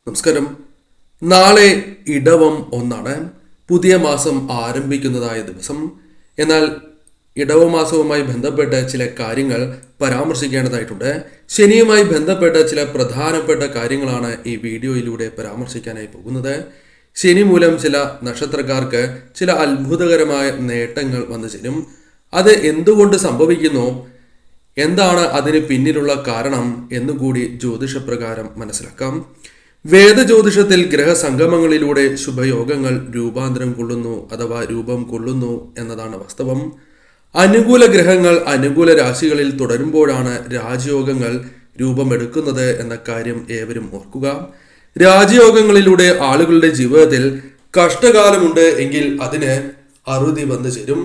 നമസ്കാരം. നാളെ ഇടവം 1 പുതിയ മാസം ആരംഭിക്കുന്നതായ ദിവസം. എന്നാൽ ഇടവമാസവുമായി ബന്ധപ്പെട്ട ചില കാര്യങ്ങൾ പരാമർശിക്കേണ്ടതായിട്ടുണ്ട്. ശനിയുമായി ബന്ധപ്പെട്ട ചില പ്രധാനപ്പെട്ട കാര്യങ്ങളാണ് ഈ വീഡിയോയിലൂടെ പരാമർശിക്കാനായി പോകുന്നത്. ശനി മൂലം ചില നക്ഷത്രക്കാർക്ക് ചില അത്ഭുതകരമായ നേട്ടങ്ങൾ വന്നു ചേരും. അത് എന്തുകൊണ്ട് സംഭവിക്കുന്നു, എന്താണ് അതിന് പിന്നിലുള്ള കാരണം എന്നുകൂടി ജ്യോതിഷപ്രകാരം മനസ്സിലാക്കാം. വേദജ്യോതിഷത്തിൽ ഗ്രഹസംഗമങ്ങളിലൂടെ ശുഭയോഗങ്ങൾ രൂപാന്തരം കൊള്ളുന്നു അഥവാ രൂപം കൊള്ളുന്നു എന്നതാണ് വാസ്തവം. അനുകൂല ഗ്രഹങ്ങൾ അനുകൂല രാശികളിൽ തുടരുമ്പോഴാണ് രാജയോഗങ്ങൾ രൂപമെടുക്കുന്നത് എന്ന കാര്യം ഏവരും ഓർക്കുക. രാജയോഗങ്ങളിലൂടെ ആളുകളുടെ ജീവിതത്തിൽ കഷ്ടകാലമുണ്ട് എങ്കിൽ അതിന് അറുതി വന്നു ചേരും.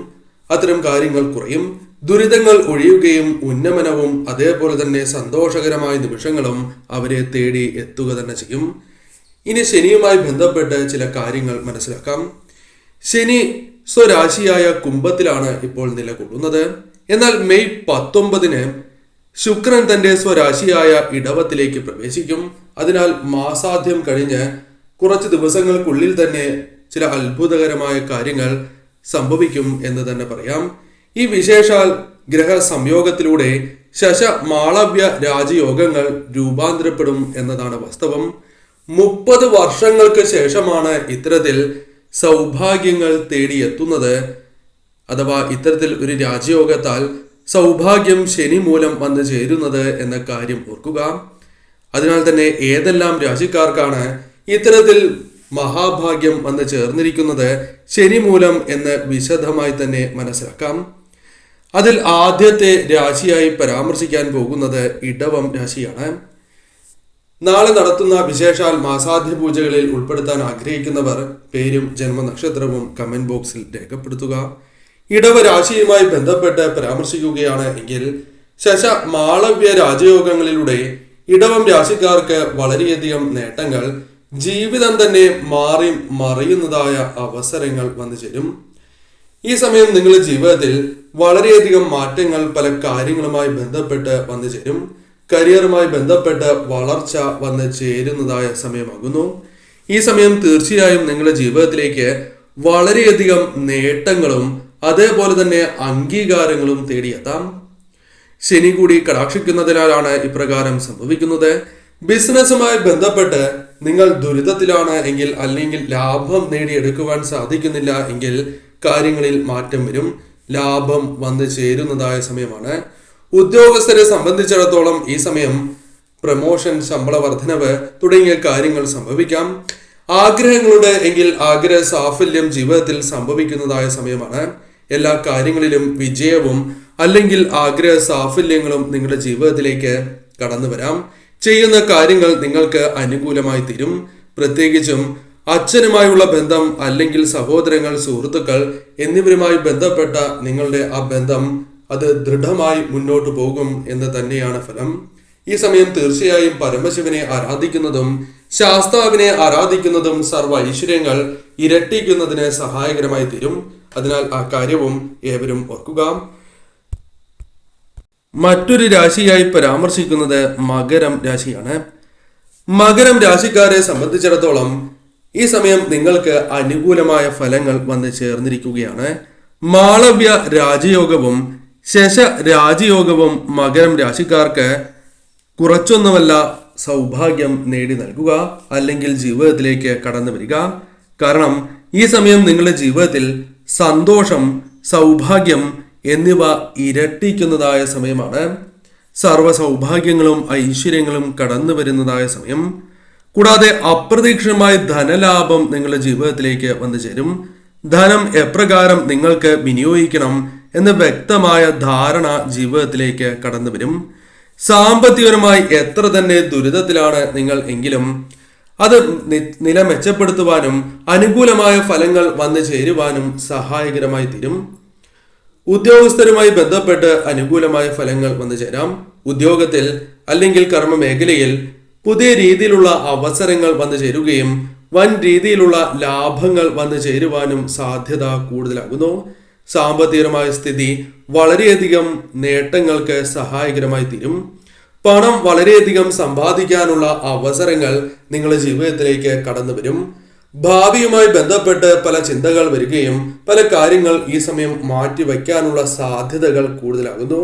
അത്തരം കാര്യങ്ങൾ കുറയും, ദുരിതങ്ങൾ ഒഴിയുകയും ഉന്നമനവും അതേപോലെ തന്നെ സന്തോഷകരമായ നിമിഷങ്ങളും അവരെ തേടി എത്തുക തന്നെ ചെയ്യും. ഇനി ശനിയുമായി ബന്ധപ്പെട്ട് ചില കാര്യങ്ങൾ മനസ്സിലാക്കാം. ശനി സ്വരാശിയായ കുംഭത്തിലാണ് ഇപ്പോൾ നിലകൊള്ളുന്നത്. എന്നാൽ മെയ് 19 ശുക്രൻ തന്റെ സ്വരാശിയായ ഇടവത്തിലേക്ക് പ്രവേശിക്കും. അതിനാൽ മാസാദ്യം കഴിഞ്ഞ് കുറച്ച് ദിവസങ്ങൾക്കുള്ളിൽ തന്നെ ചില അത്ഭുതകരമായ കാര്യങ്ങൾ സംഭവിക്കും എന്ന് തന്നെ പറയാം. ഈ വിശേഷാൽ ഗ്രഹ സംയോഗത്തിലൂടെ ശശ മാളവ്യ രാജയോഗങ്ങൾ രൂപാന്തരപ്പെടും എന്നതാണ് വാസ്തവം. 30 വർഷങ്ങൾക്ക് ശേഷമാണ് ഇത്തരത്തിൽ സൗഭാഗ്യങ്ങൾ തേടിയെത്തുന്നത് അഥവാ ഇത്തരത്തിൽ ഒരു രാജയോഗത്താൽ സൗഭാഗ്യം ശനി മൂലം വന്നു ചേരുന്നത് എന്ന കാര്യം ഓർക്കുക. അതിനാൽ തന്നെ ഏതെല്ലാം രാശിക്കാർക്കാണ് ഇത്തരത്തിൽ മഹാഭാഗ്യം വന്ന് ചേർന്നിരിക്കുന്നത് ശനി മൂലം എന്ന് വിശദമായി തന്നെ മനസ്സിലാക്കാം. അതിൽ ആദ്യത്തെ രാശിയായി പരാമർശിക്കാൻ പോകുന്നത് ഇടവം രാശിയാണ്. നാളെ നടത്തുന്ന വിശേഷാൽ മാസാദ്യ പൂജകളിൽ ഉൾപ്പെടുത്താൻ ആഗ്രഹിക്കുന്നവർ പേരും ജന്മനക്ഷത്രവും കമന്റ് ബോക്സിൽ രേഖപ്പെടുത്തുക. ഇടവ രാശിയുമായി ബന്ധപ്പെട്ട് പരാമർശിക്കുകയാണ് എങ്കിൽ ശശ മാളവ്യ രാജയോഗങ്ങളിലൂടെ ഇടവം രാശിക്കാർക്ക് വളരെയധികം നേട്ടങ്ങൾ, ജീവിതം തന്നെ മാറി മറിയുന്നതായ അവസരങ്ങൾ വന്നു ചേരും. ഈ സമയം നിങ്ങളുടെ ജീവിതത്തിൽ വളരെയധികം മാറ്റങ്ങൾ പല കാര്യങ്ങളുമായി ബന്ധപ്പെട്ട് വന്നു ചേരും. കരിയറുമായി ബന്ധപ്പെട്ട് വളർച്ച വന്ന് ചേരുന്നതായ സമയമാകുന്നു. ഈ സമയം തീർച്ചയായും നിങ്ങളുടെ ജീവിതത്തിലേക്ക് വളരെയധികം നേട്ടങ്ങളും അതേപോലെ തന്നെ അംഗീകാരങ്ങളും തേടിയെത്താം. ശനി കൂടി കടാക്ഷിക്കുന്നതിനാലാണ് ഇപ്രകാരം സംഭവിക്കുന്നത്. ബിസിനസ്സുമായി ബന്ധപ്പെട്ട് നിങ്ങൾ ദുരിതത്തിലാണ് എങ്കിൽ അല്ലെങ്കിൽ ലാഭം നേടിയെടുക്കുവാൻ സാധിക്കുന്നില്ല എങ്കിൽ കാര്യങ്ങളിൽ മാറ്റം വരും. ലാഭം വന്നു ചേരുന്നതായ സമയമാണ്. ഉദ്യോഗസ്ഥരെ സംബന്ധിച്ചിടത്തോളം ഈ സമയം പ്രമോഷൻ, ശമ്പള വർധനവ് തുടങ്ങിയ കാര്യങ്ങൾ സംഭവിക്കാം. ആഗ്രഹങ്ങളുടെ എങ്കിൽ ആഗ്രഹ സാഫല്യം ജീവിതത്തിൽ സംഭവിക്കുന്നതായ സമയമാണ്. എല്ലാ കാര്യങ്ങളിലും വിജയവും അല്ലെങ്കിൽ ആഗ്രഹ സാഫല്യങ്ങളും നിങ്ങളുടെ ജീവിതത്തിലേക്ക് കടന്നു വരാം. ചെയ്യുന്ന കാര്യങ്ങൾ നിങ്ങൾക്ക് അനുകൂലമായി തീരും. പ്രത്യേകിച്ചും അച്ഛനുമായുള്ള ബന്ധം അല്ലെങ്കിൽ സഹോദരങ്ങൾ, സുഹൃത്തുക്കൾ എന്നിവരുമായി ബന്ധപ്പെട്ട നിങ്ങളുടെ ആ ബന്ധം അത് ദൃഢമായി മുന്നോട്ട് പോകും എന്ന് തന്നെയാണ് ഫലം. ഈ സമയം തീർച്ചയായും പരമശിവനെ ആരാധിക്കുന്നതും ശാസ്താവിനെ ആരാധിക്കുന്നതും സർവ്വ ഐശ്വര്യങ്ങൾ ഇരട്ടിക്കുന്നതിന് സഹായകരമായി തീരും. അതിനാൽ ആ കാര്യവും ഏവരും ഓർക്കുക. മറ്റൊരു രാശിയായി പരാമർശിക്കുന്നത് മകരം രാശിയാണ്. മകരം രാശിക്കാരെ സംബന്ധിച്ചിടത്തോളം ഈ സമയം നിങ്ങൾക്ക് അനുകൂലമായ ഫലങ്ങൾ വന്ന് ചേർന്നിരിക്കുകയാണ്. മാളവ്യ രാജയോഗവും ശശ രാജയോഗവും മകരം രാശിക്കാർക്ക് കുറച്ചൊന്നുമല്ല സൗഭാഗ്യം നേടി നൽകുക അല്ലെങ്കിൽ ജീവിതത്തിലേക്ക് കടന്നു വരിക. കാരണം ഈ സമയം നിങ്ങളുടെ ജീവിതത്തിൽ സന്തോഷം, സൗഭാഗ്യം എന്നിവ ഇരട്ടിക്കുന്നതായ സമയമാണ്. സർവ്വ സൗഭാഗ്യങ്ങളും ഐശ്വര്യങ്ങളും കടന്നു വരുന്നതായ സമയം. കൂടാതെ അപ്രതീക്ഷിതമായ ധനലാഭം നിങ്ങളുടെ ജീവിതത്തിലേക്ക് വന്നു ചേരും. ധനം എപ്രകാരം നിങ്ങൾക്ക് വിനിയോഗിക്കണം എന്ന് വ്യക്തമായ ധാരണ ജീവിതത്തിലേക്ക് കടന്നു വരും. സാമ്പത്തികപരമായി എത്ര തന്നെ ദുരിതത്തിലാണ് നിങ്ങൾ എങ്കിലും അത് നില മെച്ചപ്പെടുത്തുവാനും അനുകൂലമായ ഫലങ്ങൾ വന്നു ചേരുവാനും സഹായകരമായി തീരും. ഉദ്യോഗസ്ഥരുമായി ബന്ധപ്പെട്ട് അനുകൂലമായ ഫലങ്ങൾ വന്നു ചേരാം. ഉദ്യോഗത്തിൽ അല്ലെങ്കിൽ കർമ്മ മേഖലയിൽ പുതിയ രീതിയിലുള്ള അവസരങ്ങൾ വന്നു ചേരുകയും വൻ രീതിയിലുള്ള ലാഭങ്ങൾ വന്നു ചേരുവാനും സാധ്യത കൂടുതലാകുന്നു. സാമ്പത്തികമായ സ്ഥിതി വളരെയധികം നേട്ടങ്ങൾക്ക് സഹായകരമായി തീരും. പണം വളരെയധികം സമ്പാദിക്കാനുള്ള അവസരങ്ങൾ നിങ്ങളുടെ ജീവിതത്തിലേക്ക് കടന്നു വരും. ഭാവിയുമായി ബന്ധപ്പെട്ട് പല ചിന്തകൾ വരികയും പല കാര്യങ്ങൾ ഈ സമയം മാറ്റിവെക്കാനുള്ള സാധ്യതകൾ കൂടുതലാകുന്നു.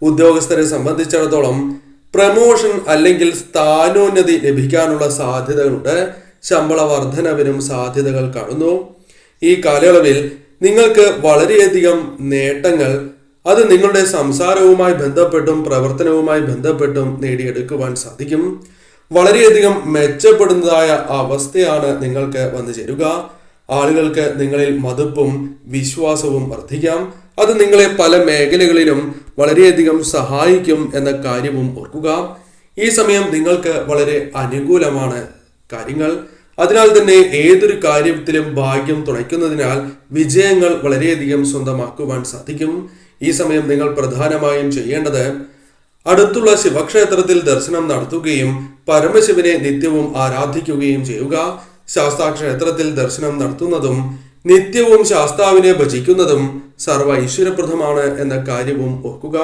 ഉദ്യോഗസ്ഥരെ സംബന്ധിച്ചിടത്തോളം പ്രമോഷൻ അല്ലെങ്കിൽ സ്ഥാനോന്നതി ലഭിക്കാനുള്ള സാധ്യതകളുണ്ട്. ശമ്പള വർധനവിനും സാധ്യതകൾ കാണുന്നു. ഈ കാലയളവിൽ നിങ്ങൾക്ക് വളരെയധികം നേട്ടങ്ങൾ അത് നിങ്ങളുടെ സംസാരവുമായി ബന്ധപ്പെട്ടും പ്രവർത്തനവുമായി ബന്ധപ്പെട്ടും നേടിയെടുക്കുവാൻ സാധിക്കും. വളരെയധികം മെച്ചപ്പെടുന്നതായ അവസ്ഥയാണ് നിങ്ങൾക്ക് വന്നു ചേരുക. ആളുകൾക്ക് നിങ്ങളിൽ മതിപ്പും വിശ്വാസവും വർദ്ധിക്കാം. അത് നിങ്ങളെ പല മേഖലകളിലും വളരെയധികം സഹായിക്കും എന്ന കാര്യവും ഓർക്കുക. ഈ സമയം നിങ്ങൾക്ക് വളരെ അനുകൂലമാണ് കാര്യങ്ങൾ. അതിനാൽ തന്നെ ഏതൊരു കാര്യത്തിലും ഭാഗ്യം തുണയ്ക്കുന്നതിനാൽ വിജയങ്ങൾ വളരെയധികം സ്വന്തമാക്കുവാൻ സാധിക്കും. ഈ സമയം നിങ്ങൾ പ്രധാനമായും ചെയ്യേണ്ടത് അടുത്തുള്ള ശിവക്ഷേത്രത്തിൽ ദർശനം നടത്തുകയും പരമശിവനെ നിത്യവും ആരാധിക്കുകയും ചെയ്യുക. ശാസ്താക്ഷേത്രത്തിൽ ദർശനം നടത്തുന്നതും നിത്യവും ശാസ്താവിനെ ഭജിക്കുന്നതും സർവ ഐശ്വര്യപ്രദമാണ് എന്ന കാര്യവും ഓർക്കുക.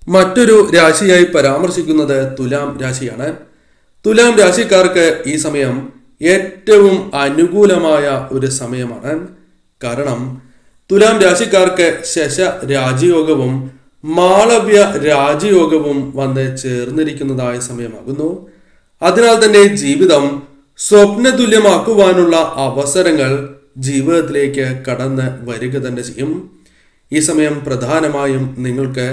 മറ്റൊരു രാശിയായി പരാമർശിക്കുന്നത് തുലാം രാശിയാണ്. തുലാം രാശിക്കാർക്ക് ഈ സമയം ഏറ്റവും അനുകൂലമായ ഒരു സമയമാണ്. കാരണം തുലാം രാശിക്കാർക്ക് ശശ രാജയോഗവും മാളവ്യ രാജയോഗവും വന്ന് ചേർന്നിരിക്കുന്നതായ സമയമാകുന്നു. അതിനാൽ തന്നെ ജീവിതം സ്വപ്നതുല്യമാക്കുവാനുള്ള അവസരങ്ങൾ ജീവിതത്തിലേക്ക് കടന്ന് വരിക തന്നെ ചെയ്യും. ഈ സമയം പ്രധാനമായും നിങ്ങൾക്ക്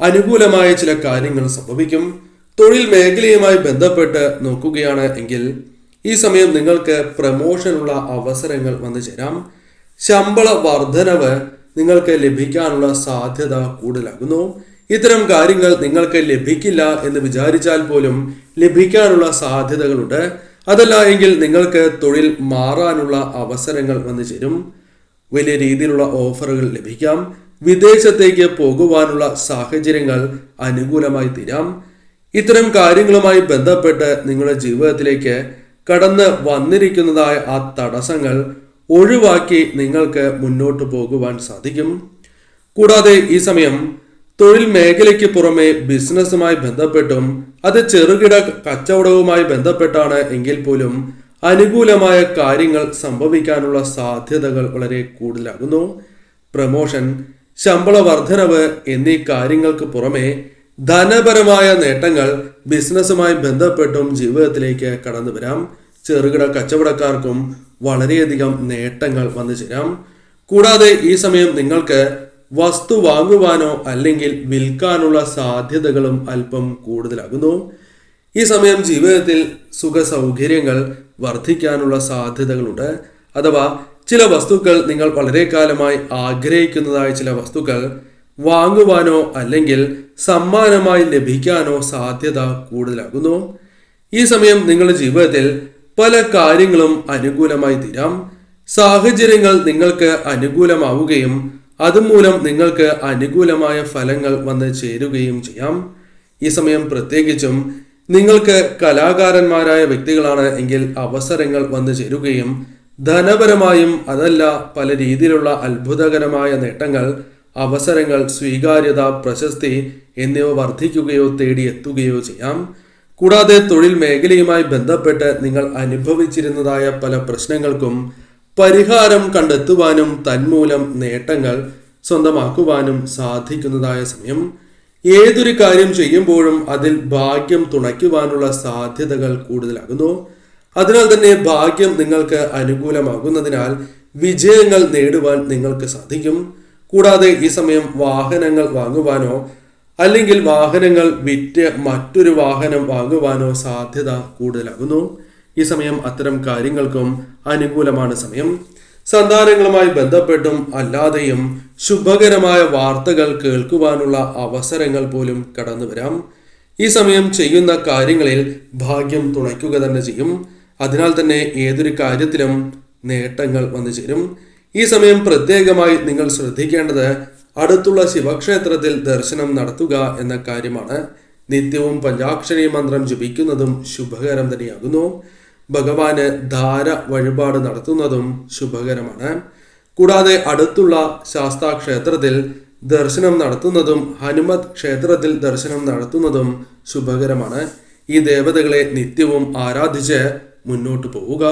അനുകൂലമായ ചില കാര്യങ്ങൾ സംഭവിക്കും. തൊഴിൽ മേഖലയുമായി ബന്ധപ്പെട്ട് നോക്കുകയാണ് എങ്കിൽ ഈ സമയം നിങ്ങൾക്ക് പ്രമോഷനുള്ള അവസരങ്ങൾ വന്നു ചേരാം. ശമ്പള വർധനവ് നിങ്ങൾക്ക് ലഭിക്കാനുള്ള സാധ്യത കൂടുതലാകുന്നു. ഇത്തരം കാര്യങ്ങൾ നിങ്ങൾക്ക് ലഭിക്കില്ല എന്ന് വിചാരിച്ചാൽ പോലും ലഭിക്കാനുള്ള സാധ്യതകളുണ്ട്. അതല്ല എങ്കിൽ നിങ്ങൾക്ക് തൊഴിൽ മാറാനുള്ള അവസരങ്ങൾ വന്നു ചേരും. വലിയ രീതിയിലുള്ള ഓഫറുകൾ ലഭിക്കാം. വിദേശത്തേക്ക് പോകുവാനുള്ള സാഹചര്യങ്ങൾ അനുകൂലമായി തീരാം. ഇത്തരം കാര്യങ്ങളുമായി ബന്ധപ്പെട്ട് നിങ്ങളുടെ ജീവിതത്തിലേക്ക് കടന്ന് വന്നിരിക്കുന്നതായ ആ തടസ്സങ്ങൾ ഒഴിവാക്കി നിങ്ങൾക്ക് മുന്നോട്ട് പോകുവാൻ സാധിക്കും. കൂടാതെ ഈ സമയം തൊഴിൽ മേഖലയ്ക്ക് പുറമെ ബിസിനസ്സുമായി ബന്ധപ്പെട്ടും അത് ചെറുകിട കച്ചവടവുമായി ബന്ധപ്പെട്ടാണ് എങ്കിൽ പോലും അനുകൂലമായ കാര്യങ്ങൾ സംഭവിക്കാനുള്ള സാധ്യതകൾ വളരെ കൂടുതലാകുന്നു. പ്രമോഷൻ, ശമ്പള വർധനവ് എന്നീ കാര്യങ്ങൾക്ക് പുറമെ ധനപരമായ നേട്ടങ്ങൾ ബിസിനസ്സുമായി ബന്ധപ്പെട്ടും ജീവിതത്തിലേക്ക് കടന്നു വരാം. ചെറുകിട കച്ചവടക്കാർക്കും വളരെയധികം നേട്ടങ്ങൾ വന്നു ചേരാം. കൂടാതെ ഈ സമയം നിങ്ങൾക്ക് വസ്തു വാങ്ങുവാനോ അല്ലെങ്കിൽ വിൽക്കാനുള്ള സാധ്യതകളും അല്പം കൂടുതലാകുന്നു. ഈ സമയം ജീവിതത്തിൽ സുഖ സൗകര്യങ്ങൾ വർദ്ധിക്കാനുള്ള സാധ്യതകളുണ്ട്. അഥവാ ചില വസ്തുക്കൾ നിങ്ങൾ വളരെ കാലമായി ആഗ്രഹിക്കുന്നതായ ചില വസ്തുക്കൾ വാങ്ങുവാനോ അല്ലെങ്കിൽ സമ്മാനമായി ലഭിക്കാനോ സാധ്യത കൂടുതലാകുന്നു. ഈ സമയം നിങ്ങളുടെ ജീവിതത്തിൽ പല കാര്യങ്ങളും അനുകൂലമായി തീരാം. സാഹചര്യങ്ങൾ നിങ്ങൾക്ക് അനുകൂലമാവുകയും അതുമൂലം നിങ്ങൾക്ക് അനുകൂലമായ ഫലങ്ങൾ വന്ന് ചേരുകയും ചെയ്യാം. ഈ സമയം പ്രത്യേകിച്ചും നിങ്ങൾക്ക് കലാകാരന്മാരായ വ്യക്തികളാണ് എങ്കിൽ അവസരങ്ങൾ വന്നു ചേരുകയും ധനപരമായും അതല്ല പല രീതിയിലുള്ള അത്ഭുതകരമായ നേട്ടങ്ങൾ, അവസരങ്ങൾ, സ്വീകാര്യത, പ്രശസ്തി എന്നിവ വർദ്ധിക്കുകയോ തേടിയെത്തുകയോ ചെയ്യാം. കൂടാതെ തൊഴിൽ മേഖലയുമായി ബന്ധപ്പെട്ട് നിങ്ങൾ അനുഭവിച്ചിരുന്നതായ പല പ്രശ്നങ്ങൾക്കും പരിഹാരം കണ്ടെത്തുവാനും തന്മൂലം നേട്ടങ്ങൾ സ്വന്തമാക്കുവാനും സാധിക്കുന്നതായ സമയം. ഏതൊരു കാര്യം ചെയ്യുമ്പോഴും അതിൽ ഭാഗ്യം തുണയ്ക്കുവാനുള്ള സാധ്യതകൾ കൂടുതലാകുന്നു. അതിനാൽ തന്നെ ഭാഗ്യം നിങ്ങൾക്ക് അനുകൂലമാകുന്നതിനാൽ വിജയങ്ങൾ നേടുവാൻ നിങ്ങൾക്ക് സാധിക്കും. കൂടാതെ ഈ സമയം വാഹനങ്ങൾ വാങ്ങുവാനോ അല്ലെങ്കിൽ വാഹനങ്ങൾ വിറ്റ് മറ്റൊരു വാഹനം വാങ്ങുവാനോ സാധ്യത കൂടുതലാകുന്നു. ഈ സമയം അത്തരം കാര്യങ്ങൾക്കും അനുകൂലമാണ് സമയം. സന്താനങ്ങളുമായി ബന്ധപ്പെട്ടും അല്ലാതെയും ശുഭകരമായ വാർത്തകൾ കേൾക്കുവാനുള്ള അവസരങ്ങൾ പോലും കടന്നു വരാം. ഈ സമയം ചെയ്യുന്ന കാര്യങ്ങളിൽ ഭാഗ്യം തുണയ്ക്കുക തന്നെ ചെയ്യും. അതിനാൽ തന്നെ ഏതൊരു കാര്യത്തിലും നേട്ടങ്ങൾ വന്നു ചേരും. ഈ സമയം പ്രത്യേകമായി നിങ്ങൾ ശ്രദ്ധിക്കേണ്ടത് അടുത്തുള്ള ശിവക്ഷേത്രത്തിൽ ദർശനം നടത്തുക എന്ന കാര്യമാണ്. നിത്യവും പഞ്ചാക്ഷരി മന്ത്രം ജപിക്കുന്നതും ശുഭകരം തന്നെയാകുന്നു. ഭഗവാന് ധാര വഴിപാട് നടത്തുന്നതും ശുഭകരമാണ്. കൂടാതെ അടുത്തുള്ള ശാസ്താക്ഷേത്രത്തിൽ ദർശനം നടത്തുന്നതും ഹനുമത് ക്ഷേത്രത്തിൽ ദർശനം നടത്തുന്നതും ശുഭകരമാണ്. ഈ ദേവതകളെ നിത്യവും ആരാധിച്ച് മുന്നോട്ട് പോവുക.